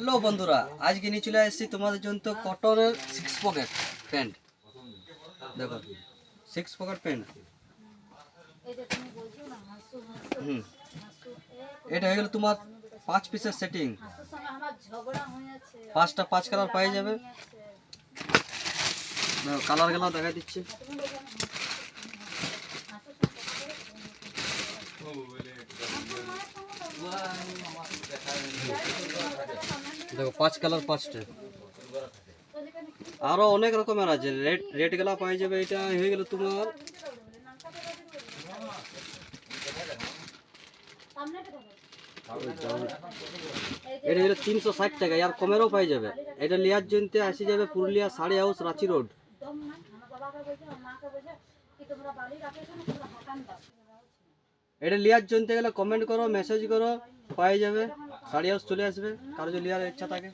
Hello বন্ধুরা, আজকে নিয়ে চলে এসেছি তোমাদের জন্য কটনের 6 পকেট প্যান্ট। দেখো 6 পকেট প্যান্ট। এটা হয়ে গেল তোমার 5 পিসের সেটিং। 5টা 5 কালার পাই যাবে। দেখো কালার গুলো দেখাই দিচ্ছি। দেখো 5 কালার 5টা। আরো অনেক রকমের আছে। রেড গুলা পাই যাবে। এটা হয়ে গেল তোমার এটা হলো 360 টাকা, আর কমেরও পাই যাবে। এটা লিয়ার জন্য আসি যাবে পুরুলিয়া সাড়ি হাউস রাঁচি রোড। এটা লিয়ার জন্য গেলে কমেন্ট করো, মেসেজ করো, পাই যাবে। সাড়ি হাউস চলে আসবে কারো যদি লিয়ার ইচ্ছা থাকে।